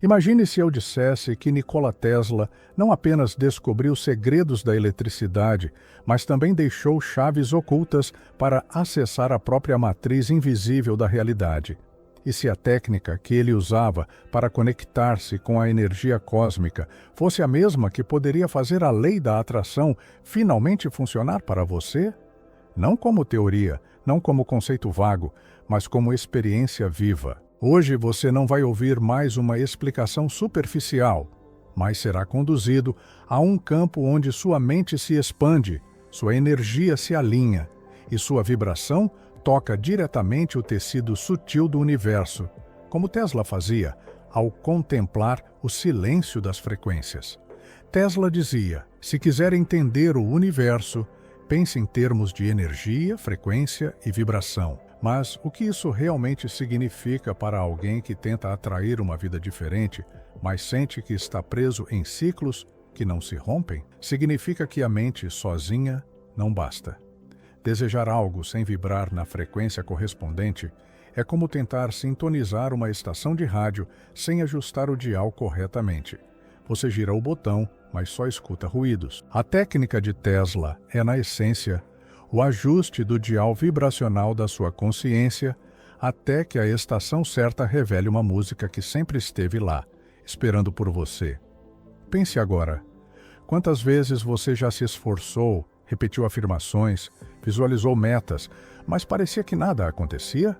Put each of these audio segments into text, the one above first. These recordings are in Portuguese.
Imagine se eu dissesse que Nikola Tesla não apenas descobriu segredos da eletricidade, mas também deixou chaves ocultas para acessar a própria matriz invisível da realidade. E se a técnica que ele usava para conectar-se com a energia cósmica fosse a mesma que poderia fazer a lei da atração finalmente funcionar para você? Não como teoria, não como conceito vago, mas como experiência viva. Hoje você não vai ouvir mais uma explicação superficial, mas será conduzido a um campo onde sua mente se expande, sua energia se alinha e sua vibração toca diretamente o tecido sutil do universo, como Tesla fazia ao contemplar o silêncio das frequências. Tesla dizia: se quiser entender o universo, pense em termos de energia, frequência e vibração. Mas o que isso realmente significa para alguém que tenta atrair uma vida diferente, mas sente que está preso em ciclos que não se rompem? Significa que a mente sozinha não basta. Desejar algo sem vibrar na frequência correspondente é como tentar sintonizar uma estação de rádio sem ajustar o dial corretamente. Você gira o botão, mas só escuta ruídos. A técnica de Tesla é, na essência, o ajuste do dial vibracional da sua consciência até que a estação certa revele uma música que sempre esteve lá, esperando por você. Pense agora, quantas vezes você já se esforçou, repetiu afirmações, visualizou metas, mas parecia que nada acontecia?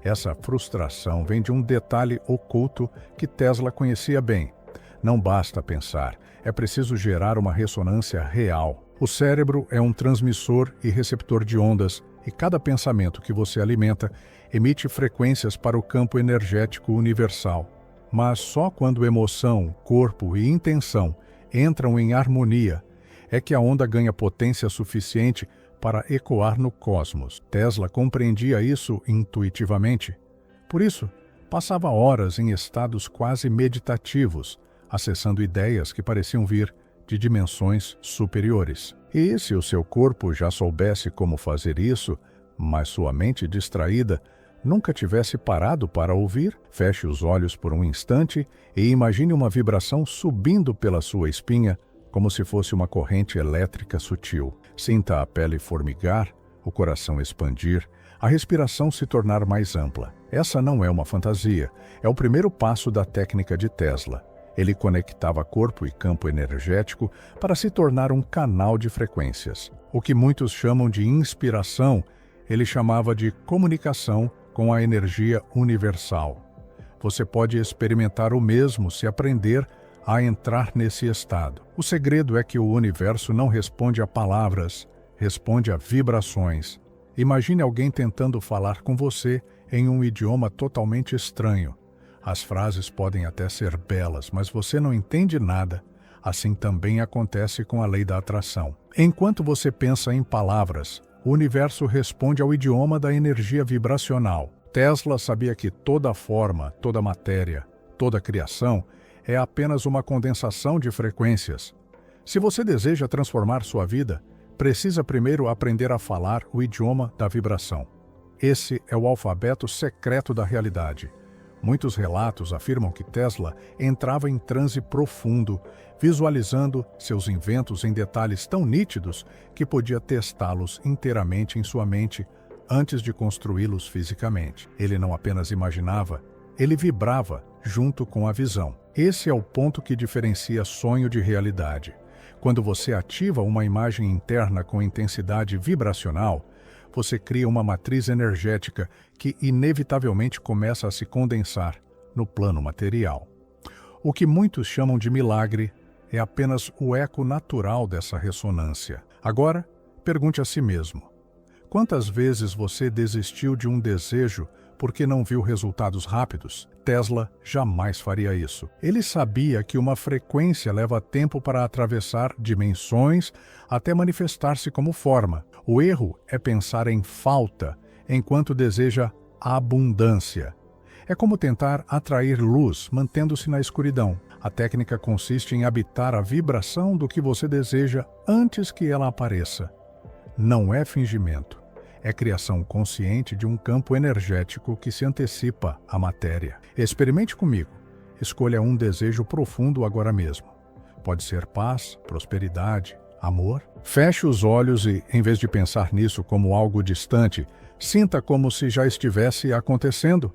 Essa frustração vem de um detalhe oculto que Tesla conhecia bem. Não basta pensar, é preciso gerar uma ressonância real. O cérebro é um transmissor e receptor de ondas, e cada pensamento que você alimenta emite frequências para o campo energético universal. Mas só quando emoção, corpo e intenção entram em harmonia é que a onda ganha potência suficiente para ecoar no cosmos. Tesla compreendia isso intuitivamente. Por isso, passava horas em estados quase meditativos, acessando ideias que pareciam vir de dimensões superiores. E se o seu corpo já soubesse como fazer isso, mas sua mente distraída nunca tivesse parado para ouvir, feche os olhos por um instante e imagine uma vibração subindo pela sua espinha, como se fosse uma corrente elétrica sutil. Sinta a pele formigar, o coração expandir, a respiração se tornar mais ampla. Essa não é uma fantasia, é o primeiro passo da técnica de Tesla. Ele conectava corpo e campo energético para se tornar um canal de frequências. O que muitos chamam de inspiração, ele chamava de comunicação com a energia universal. Você pode experimentar o mesmo se aprender a entrar nesse estado. O segredo é que o universo não responde a palavras, responde a vibrações. Imagine alguém tentando falar com você em um idioma totalmente estranho. As frases podem até ser belas, mas você não entende nada. Assim também acontece com a lei da atração. Enquanto você pensa em palavras, o universo responde ao idioma da energia vibracional. Tesla sabia que toda forma, toda matéria, toda criação é apenas uma condensação de frequências. Se você deseja transformar sua vida, precisa primeiro aprender a falar o idioma da vibração. Esse é o alfabeto secreto da realidade. Muitos relatos afirmam que Tesla entrava em transe profundo, visualizando seus inventos em detalhes tão nítidos que podia testá-los inteiramente em sua mente antes de construí-los fisicamente. Ele não apenas imaginava, ele vibrava junto com a visão. Esse é o ponto que diferencia sonho de realidade. Quando você ativa uma imagem interna com intensidade vibracional, você cria uma matriz energética que inevitavelmente começa a se condensar no plano material. O que muitos chamam de milagre é apenas o eco natural dessa ressonância. Agora, pergunte a si mesmo: quantas vezes você desistiu de um desejo porque não viu resultados rápidos? Tesla jamais faria isso. Ele sabia que uma frequência leva tempo para atravessar dimensões até manifestar-se como forma. O erro é pensar em falta enquanto deseja abundância. É como tentar atrair luz mantendo-se na escuridão. A técnica consiste em habitar a vibração do que você deseja antes que ela apareça. Não é fingimento. É criação consciente de um campo energético que se antecipa à matéria. Experimente comigo. Escolha um desejo profundo agora mesmo. Pode ser paz, prosperidade, amor. Feche os olhos e, em vez de pensar nisso como algo distante, sinta como se já estivesse acontecendo.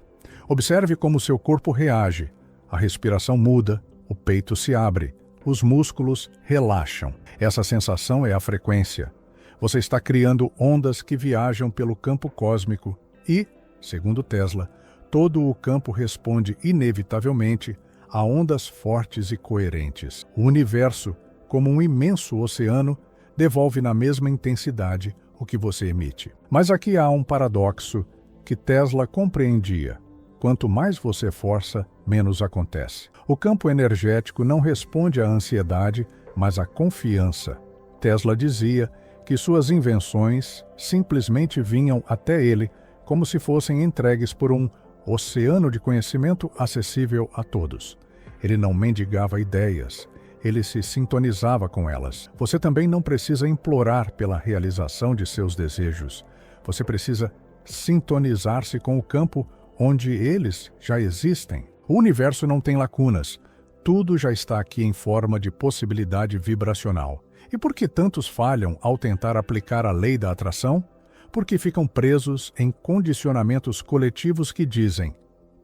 Observe como seu corpo reage. A respiração muda, o peito se abre, os músculos relaxam. Essa sensação é a frequência. Você está criando ondas que viajam pelo campo cósmico e, segundo Tesla, todo o campo responde inevitavelmente a ondas fortes e coerentes. O universo, como um imenso oceano, devolve na mesma intensidade o que você emite. Mas aqui há um paradoxo que Tesla compreendia. Quanto mais você força, menos acontece. O campo energético não responde à ansiedade, mas à confiança. Tesla dizia que suas invenções simplesmente vinham até ele como se fossem entregues por um oceano de conhecimento acessível a todos. Ele não mendigava ideias, ele se sintonizava com elas. Você também não precisa implorar pela realização de seus desejos. Você precisa sintonizar-se com o campo onde eles já existem. O universo não tem lacunas. Tudo já está aqui em forma de possibilidade vibracional. E por que tantos falham ao tentar aplicar a lei da atração? Porque ficam presos em condicionamentos coletivos que dizem: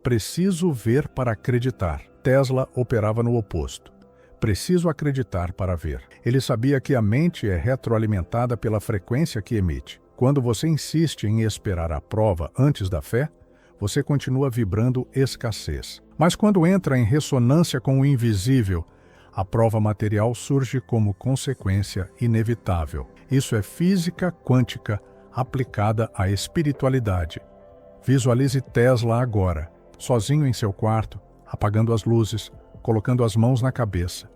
preciso ver para acreditar. Tesla operava no oposto. Preciso acreditar para ver. Ele sabia que a mente é retroalimentada pela frequência que emite. Quando você insiste em esperar a prova antes da fé, você continua vibrando escassez. Mas quando entra em ressonância com o invisível, a prova material surge como consequência inevitável. Isso é física quântica aplicada à espiritualidade. Visualize Tesla agora, sozinho em seu quarto, apagando as luzes, colocando as mãos na cabeça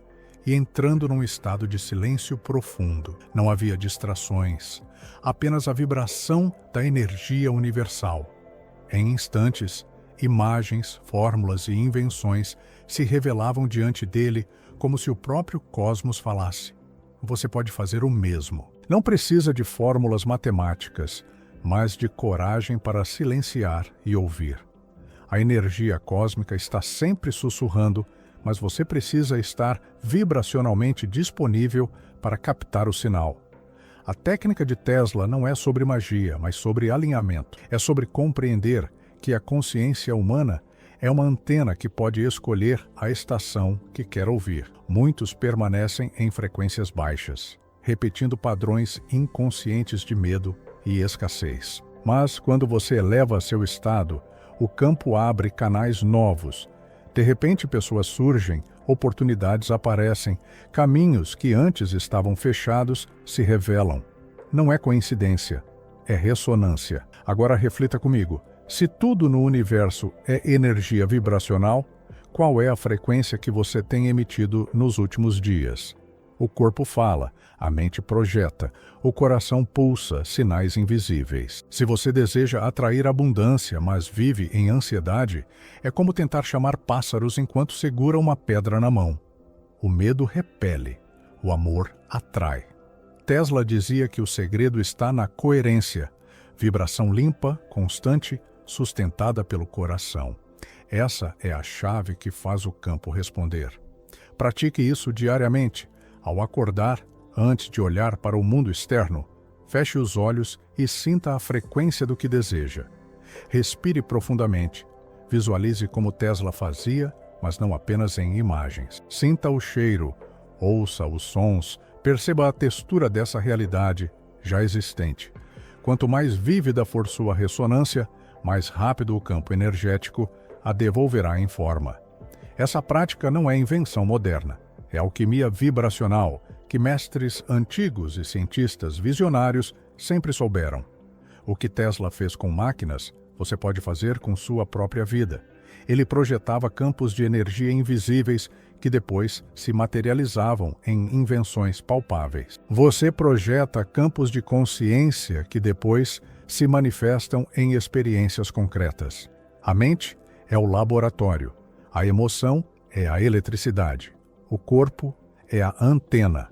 e entrando num estado de silêncio profundo. Não havia distrações, apenas a vibração da energia universal. Em instantes, imagens, fórmulas e invenções se revelavam diante dele como se o próprio cosmos falasse. Você pode fazer o mesmo. Não precisa de fórmulas matemáticas, mas de coragem para silenciar e ouvir. A energia cósmica está sempre sussurrando, mas você precisa estar vibracionalmente disponível para captar o sinal. A técnica de Tesla não é sobre magia, mas sobre alinhamento. É sobre compreender que a consciência humana é uma antena que pode escolher a estação que quer ouvir. Muitos permanecem em frequências baixas, repetindo padrões inconscientes de medo e escassez. Mas quando você eleva seu estado, o campo abre canais novos. De repente, pessoas surgem, oportunidades aparecem, caminhos que antes estavam fechados se revelam. Não é coincidência, é ressonância. Agora reflita comigo. Se tudo no universo é energia vibracional, qual é a frequência que você tem emitido nos últimos dias? O corpo fala, a mente projeta, o coração pulsa sinais invisíveis. Se você deseja atrair abundância, mas vive em ansiedade, é como tentar chamar pássaros enquanto segura uma pedra na mão. O medo repele, o amor atrai. Tesla dizia que o segredo está na coerência, vibração limpa, constante, sustentada pelo coração. Essa é a chave que faz o campo responder. Pratique isso diariamente. Ao acordar, antes de olhar para o mundo externo, feche os olhos e sinta a frequência do que deseja. Respire profundamente. Visualize como Tesla fazia, mas não apenas em imagens. Sinta o cheiro, ouça os sons, perceba a textura dessa realidade já existente. Quanto mais vívida for sua ressonância, mais rápido o campo energético a devolverá em forma. Essa prática não é invenção moderna, é alquimia vibracional que mestres antigos e cientistas visionários sempre souberam. O que Tesla fez com máquinas, você pode fazer com sua própria vida. Ele projetava campos de energia invisíveis que depois se materializavam em invenções palpáveis. Você projeta campos de consciência que depois se manifestam em experiências concretas. A mente é o laboratório, a emoção é a eletricidade, o corpo é a antena,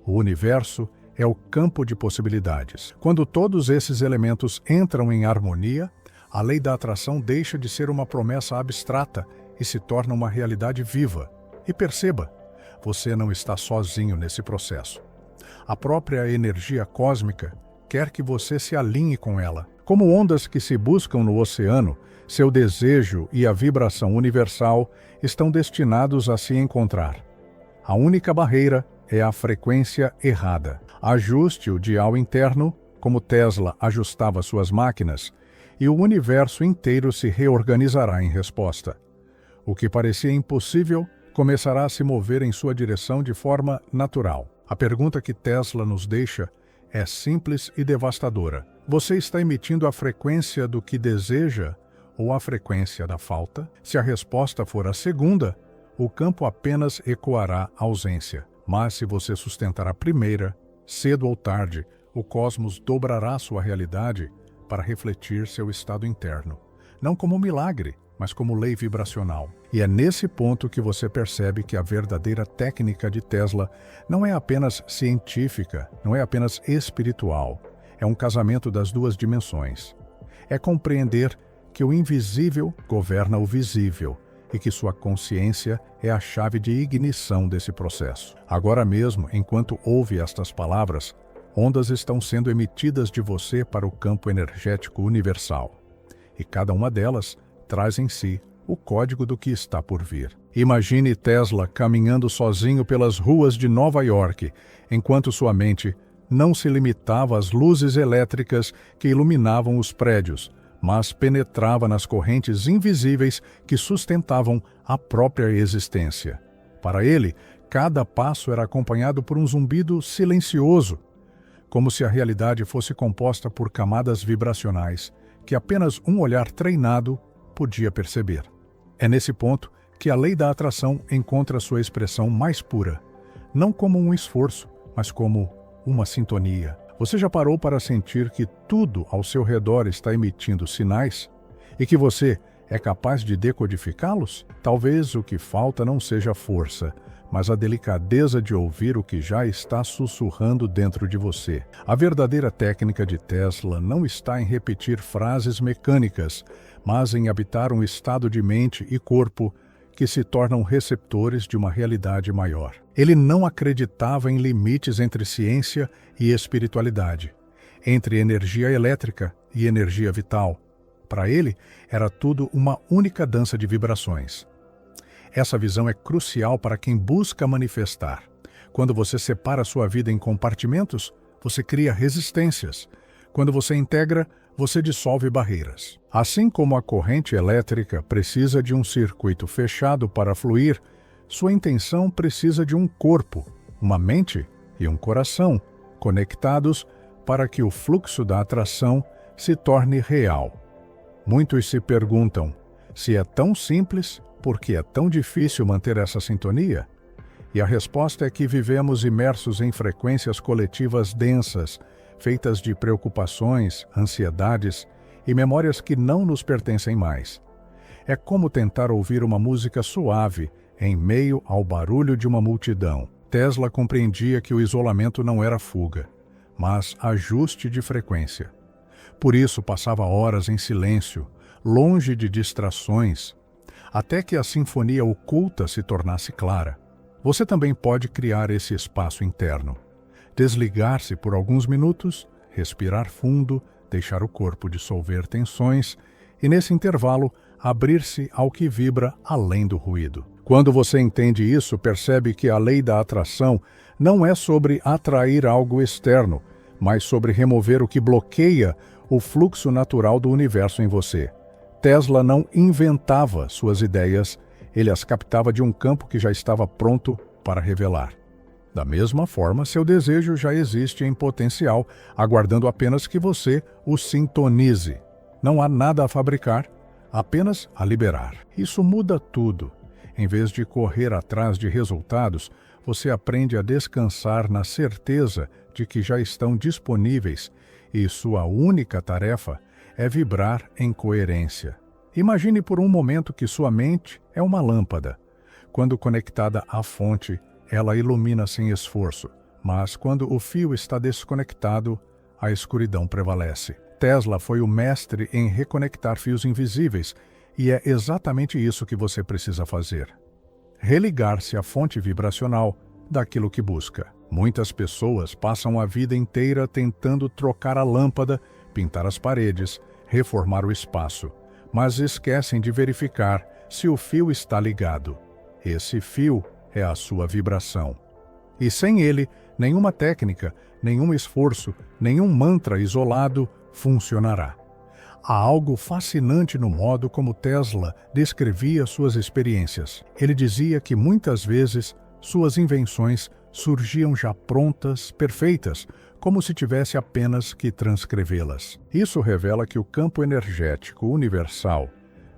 o universo é o campo de possibilidades. Quando todos esses elementos entram em harmonia, a lei da atração deixa de ser uma promessa abstrata e se torna uma realidade viva. E perceba, você não está sozinho nesse processo. A própria energia cósmica quer que você se alinhe com ela. Como ondas que se buscam no oceano, seu desejo e a vibração universal estão destinados a se encontrar. A única barreira é a frequência errada. Ajuste o dial interno, como Tesla ajustava suas máquinas, e o universo inteiro se reorganizará em resposta. O que parecia impossível começará a se mover em sua direção de forma natural. A pergunta que Tesla nos deixa é simples e devastadora. Você está emitindo a frequência do que deseja ou a frequência da falta? Se a resposta for a segunda, o campo apenas ecoará a ausência. Mas se você sustentar a primeira, cedo ou tarde, o cosmos dobrará sua realidade para refletir seu estado interno. Não como milagre, mas como lei vibracional. E é nesse ponto que você percebe que a verdadeira técnica de Tesla não é apenas científica, não é apenas espiritual. É um casamento das duas dimensões. É compreender que o invisível governa o visível e que sua consciência é a chave de ignição desse processo. Agora mesmo, enquanto ouve estas palavras, ondas estão sendo emitidas de você para o campo energético universal. E cada uma delas traz em si o código do que está por vir. Imagine Tesla caminhando sozinho pelas ruas de Nova York, enquanto sua mente não se limitava às luzes elétricas que iluminavam os prédios, mas penetrava nas correntes invisíveis que sustentavam a própria existência. Para ele, cada passo era acompanhado por um zumbido silencioso, como se a realidade fosse composta por camadas vibracionais que apenas um olhar treinado podia perceber. É nesse ponto que a lei da atração encontra sua expressão mais pura, não como um esforço, mas como uma sintonia. Você já parou para sentir que tudo ao seu redor está emitindo sinais e que você é capaz de decodificá-los? Talvez o que falta não seja força, mas a delicadeza de ouvir o que já está sussurrando dentro de você. A verdadeira técnica de Tesla não está em repetir frases mecânicas, mas em habitar um estado de mente e corpo que se tornam receptores de uma realidade maior. Ele não acreditava em limites entre ciência e espiritualidade, entre energia elétrica e energia vital. Para ele, era tudo uma única dança de vibrações. Essa visão é crucial para quem busca manifestar. Quando você separa sua vida em compartimentos, você cria resistências. Quando você integra, você dissolve barreiras. Assim como a corrente elétrica precisa de um circuito fechado para fluir, sua intenção precisa de um corpo, uma mente e um coração conectados para que o fluxo da atração se torne real. Muitos se perguntam, se é tão simples, por que é tão difícil manter essa sintonia? E a resposta é que vivemos imersos em frequências coletivas densas, feitas de preocupações, ansiedades e memórias que não nos pertencem mais. É como tentar ouvir uma música suave em meio ao barulho de uma multidão. Tesla compreendia que o isolamento não era fuga, mas ajuste de frequência. Por isso passava horas em silêncio, longe de distrações, até que a sinfonia oculta se tornasse clara. Você também pode criar esse espaço interno. Desligar-se por alguns minutos, respirar fundo, deixar o corpo dissolver tensões e, nesse intervalo, abrir-se ao que vibra além do ruído. Quando você entende isso, percebe que a lei da atração não é sobre atrair algo externo, mas sobre remover o que bloqueia o fluxo natural do universo em você. Tesla não inventava suas ideias, ele as captava de um campo que já estava pronto para revelar. Da mesma forma, seu desejo já existe em potencial, aguardando apenas que você o sintonize. Não há nada a fabricar, apenas a liberar. Isso muda tudo. Em vez de correr atrás de resultados, você aprende a descansar na certeza de que já estão disponíveis e sua única tarefa é vibrar em coerência. Imagine por um momento que sua mente é uma lâmpada. Quando conectada à fonte, ela ilumina sem esforço, mas quando o fio está desconectado, a escuridão prevalece. Tesla foi o mestre em reconectar fios invisíveis, E é exatamente isso que você precisa fazer: religar-se à fonte vibracional daquilo que busca. Muitas pessoas passam a vida inteira tentando trocar a lâmpada, pintar as paredes, reformar o espaço, mas esquecem de verificar se o fio está ligado. Esse fio é a sua vibração. E sem ele, nenhuma técnica, nenhum esforço, nenhum mantra isolado funcionará. Há algo fascinante no modo como Tesla descrevia suas experiências. Ele dizia que muitas vezes suas invenções surgiam já prontas, perfeitas, como se tivesse apenas que transcrevê-las. Isso revela que o campo energético universal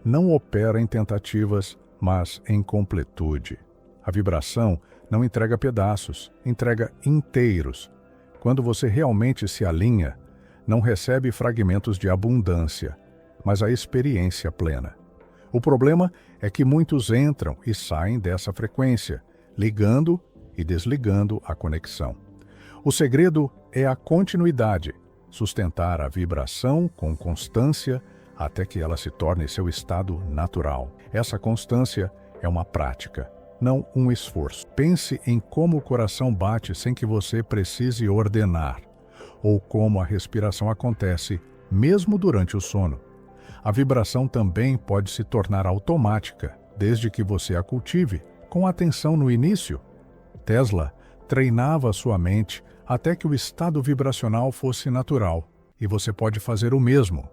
não opera em tentativas, mas em completude. A vibração não entrega pedaços, entrega inteiros. Quando você realmente se alinha, não recebe fragmentos de abundância, mas a experiência plena. O problema é que muitos entram e saem dessa frequência, ligando e desligando a conexão. O segredo é a continuidade, sustentar a vibração com constância até que ela se torne seu estado natural. Essa constância é uma prática, não um esforço. Pense em como o coração bate sem que você precise ordenar, ou como a respiração acontece mesmo durante o sono. A vibração também pode se tornar automática, desde que você a cultive com atenção no início. Tesla treinava sua mente até que o estado vibracional fosse natural, e você pode fazer o mesmo.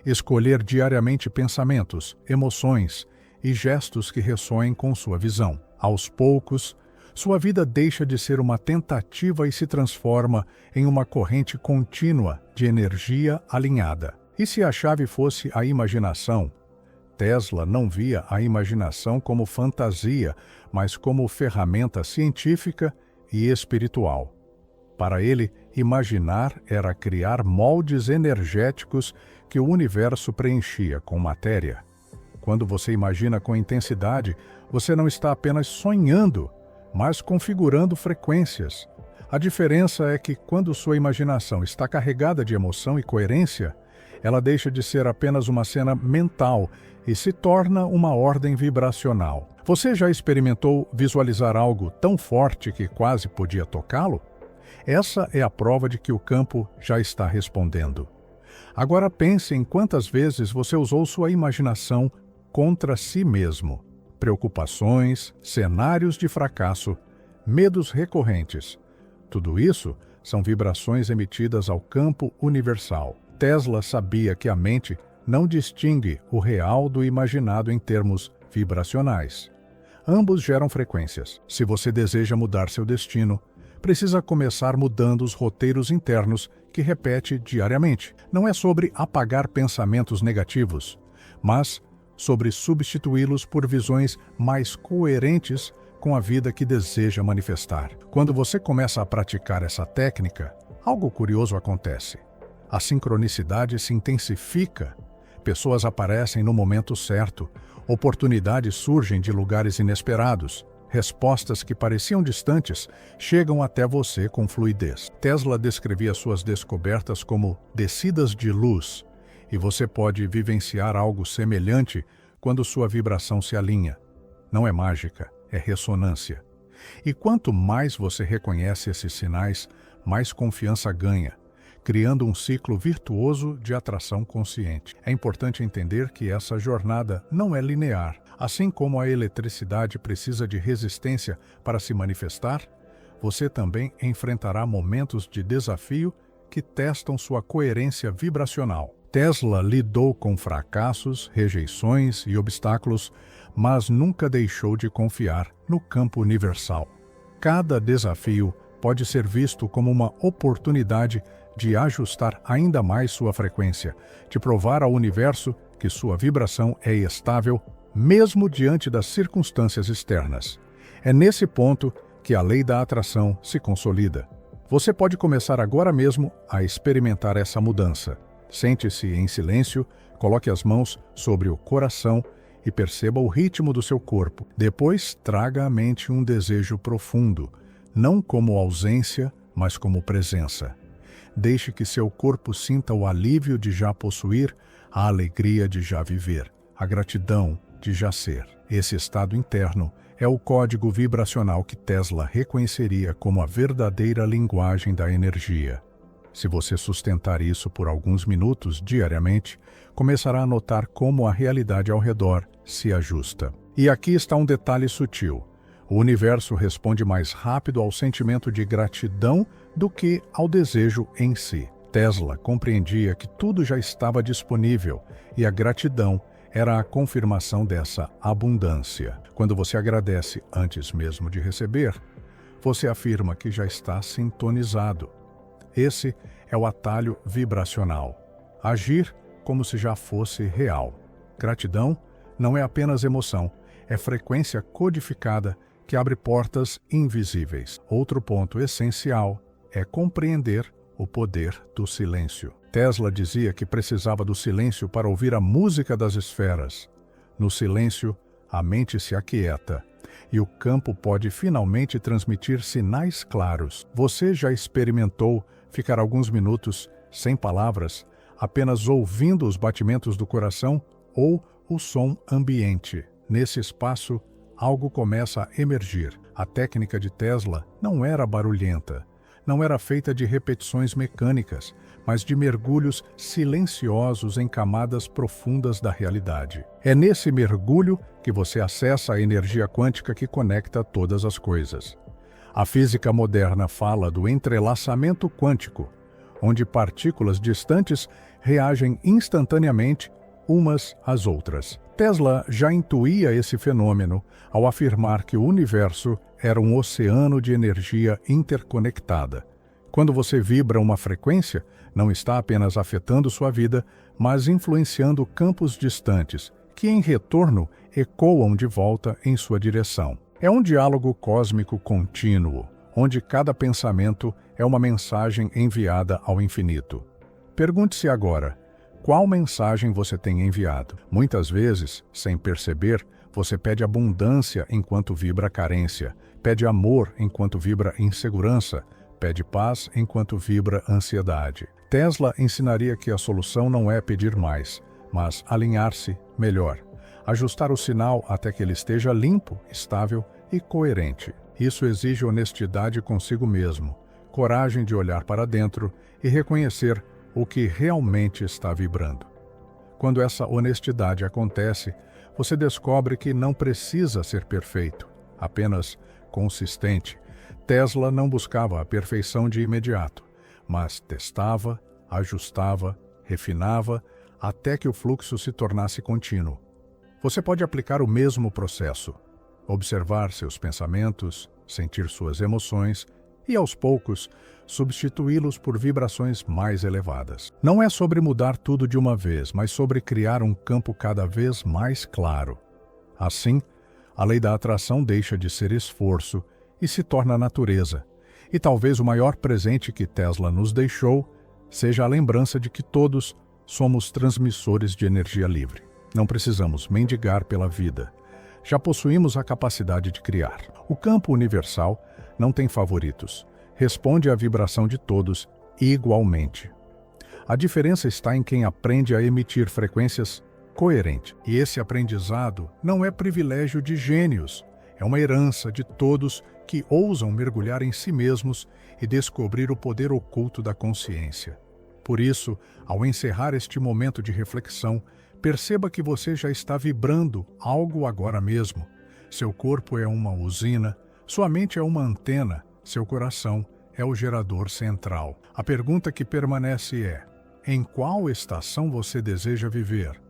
Escolher diariamente pensamentos, emoções e gestos que ressoem com sua visão. Aos poucos, sua vida deixa de ser uma tentativa e se transforma em uma corrente contínua de energia alinhada. E se a chave fosse a imaginação? Tesla não via a imaginação como fantasia, mas como ferramenta científica e espiritual. Para ele, imaginar era criar moldes energéticos que o universo preenchia com matéria. Quando você imagina com intensidade, você não está apenas sonhando, mas configurando frequências. A diferença é que, quando sua imaginação está carregada de emoção e coerência, ela deixa de ser apenas uma cena mental e se torna uma ordem vibracional. Você já experimentou visualizar algo tão forte que quase podia tocá-lo? Essa é a prova de que o campo já está respondendo. Agora pense em quantas vezes você usou sua imaginação contra si mesmo. Preocupações, cenários de fracasso, medos recorrentes. Tudo isso são vibrações emitidas ao campo universal. Tesla sabia que a mente não distingue o real do imaginado em termos vibracionais. Ambos geram frequências. Se você deseja mudar seu destino, precisa começar mudando os roteiros internos que repete diariamente. Não é sobre apagar pensamentos negativos, mas sobre substituí-los por visões mais coerentes com a vida que deseja manifestar. Quando você começa a praticar essa técnica, algo curioso acontece. A sincronicidade se intensifica, pessoas aparecem no momento certo, oportunidades surgem de lugares inesperados, respostas que pareciam distantes chegam até você com fluidez. Tesla descrevia suas descobertas como descidas de luz, e você pode vivenciar algo semelhante quando sua vibração se alinha. Não é mágica, é ressonância. E quanto mais você reconhece esses sinais, mais confiança ganha, criando um ciclo virtuoso de atração consciente. É importante entender que essa jornada não é linear. Assim como a eletricidade precisa de resistência para se manifestar, você também enfrentará momentos de desafio que testam sua coerência vibracional. Tesla lidou com fracassos, rejeições e obstáculos, mas nunca deixou de confiar no campo universal. Cada desafio pode ser visto como uma oportunidade de ajustar ainda mais sua frequência, de provar ao universo que sua vibração é estável mesmo diante das circunstâncias externas. É nesse ponto que a lei da atração se consolida. Você pode começar agora mesmo a experimentar essa mudança. Sente-se em silêncio, coloque as mãos sobre o coração e perceba o ritmo do seu corpo. Depois, traga à mente um desejo profundo, não como ausência, mas como presença. Deixe que seu corpo sinta o alívio de já possuir, a alegria de já viver. a gratidão de já ser. Esse estado interno é o código vibracional que Tesla reconheceria como a verdadeira linguagem da energia. Se você sustentar isso por alguns minutos diariamente, começará a notar como a realidade ao redor se ajusta. E aqui está um detalhe sutil. O universo responde mais rápido ao sentimento de gratidão do que ao desejo em si. Tesla compreendia que tudo já estava disponível e a gratidão era a confirmação dessa abundância. Quando você agradece antes mesmo de receber, você afirma que já está sintonizado. Esse é o atalho vibracional. Agir como se já fosse real. Gratidão não é apenas emoção, é frequência codificada que abre portas invisíveis. Outro ponto essencial é compreender o poder do silêncio. Tesla dizia que precisava do silêncio para ouvir a música das esferas. No silêncio, a mente se aquieta e o campo pode finalmente transmitir sinais claros. Você já experimentou ficar alguns minutos sem palavras, apenas ouvindo os batimentos do coração ou o som ambiente? Nesse espaço, algo começa a emergir. A técnica de Tesla não era barulhenta, não era feita de repetições mecânicas, mas de mergulhos silenciosos em camadas profundas da realidade. É nesse mergulho que você acessa a energia quântica que conecta todas as coisas. A física moderna fala do entrelaçamento quântico, onde partículas distantes reagem instantaneamente umas às outras. Tesla já intuía esse fenômeno ao afirmar que o universo era um oceano de energia interconectada. Quando você vibra uma frequência, não está apenas afetando sua vida, mas influenciando campos distantes, que em retorno ecoam de volta em sua direção. É um diálogo cósmico contínuo, onde cada pensamento é uma mensagem enviada ao infinito. Pergunte-se agora: qual mensagem você tem enviado? Muitas vezes, sem perceber, você pede abundância enquanto vibra carência, pede amor enquanto vibra insegurança, pede paz enquanto vibra ansiedade. Tesla ensinaria que a solução não é pedir mais, mas alinhar-se melhor, ajustar o sinal até que ele esteja limpo, estável e coerente. Isso exige honestidade consigo mesmo, coragem de olhar para dentro e reconhecer o que realmente está vibrando. Quando essa honestidade acontece, você descobre que não precisa ser perfeito, apenas consistente. Tesla não buscava a perfeição de imediato, mas testava, ajustava, refinava, até que o fluxo se tornasse contínuo. Você pode aplicar o mesmo processo, observar seus pensamentos, sentir suas emoções e, aos poucos, substituí-los por vibrações mais elevadas. Não é sobre mudar tudo de uma vez, mas sobre criar um campo cada vez mais claro. Assim, a lei da atração deixa de ser esforço e se torna natureza. E talvez o maior presente que Tesla nos deixou seja a lembrança de que todos somos transmissores de energia livre. Não precisamos mendigar pela vida. Já possuímos a capacidade de criar. O campo universal não tem favoritos. Responde à vibração de todos igualmente. A diferença está em quem aprende a emitir frequências coerentes. E esse aprendizado não é privilégio de gênios, é uma herança de todos que ousam mergulhar em si mesmos e descobrir o poder oculto da consciência. Por isso, ao encerrar este momento de reflexão, perceba que você já está vibrando algo agora mesmo. Seu corpo é uma usina, sua mente é uma antena, seu coração é o gerador central. A pergunta que permanece é: em qual estação você deseja viver?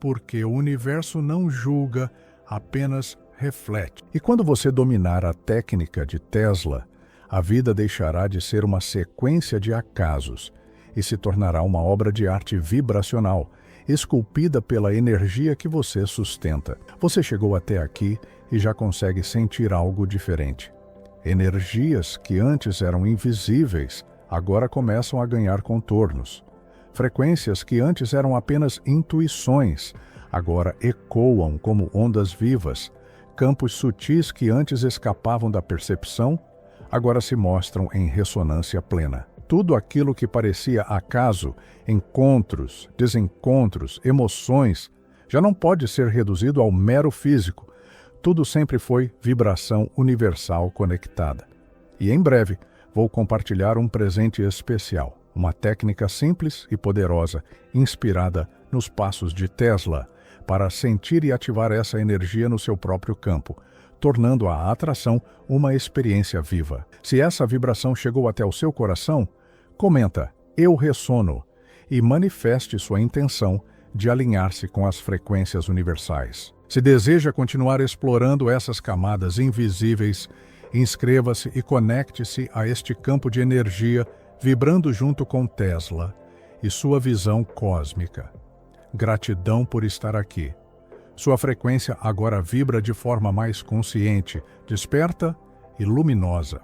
Porque o universo não julga, apenas reflete. E quando você dominar a técnica de Tesla, a vida deixará de ser uma sequência de acasos e se tornará uma obra de arte vibracional, esculpida pela energia que você sustenta. Você chegou até aqui e já consegue sentir algo diferente. Energias que antes eram invisíveis, agora começam a ganhar contornos. Frequências que antes eram apenas intuições, agora ecoam como ondas vivas. Campos sutis que antes escapavam da percepção, agora se mostram em ressonância plena. Tudo aquilo que parecia acaso, encontros, desencontros, emoções, Já não pode ser reduzido ao mero físico. Tudo sempre foi vibração universal conectada. E em breve vou compartilhar um presente especial, uma técnica simples e poderosa, inspirada nos passos de Tesla, para sentir e ativar essa energia no seu próprio campo, tornando a atração uma experiência viva. Se essa vibração chegou até o seu coração, comenta "Eu ressono" e manifeste sua intenção de alinhar-se com as frequências universais. Se deseja continuar explorando essas camadas invisíveis, inscreva-se e conecte-se a este campo de energia, vibrando junto com Tesla e sua visão cósmica. Gratidão por estar aqui. Sua frequência agora vibra de forma mais consciente, desperta e luminosa.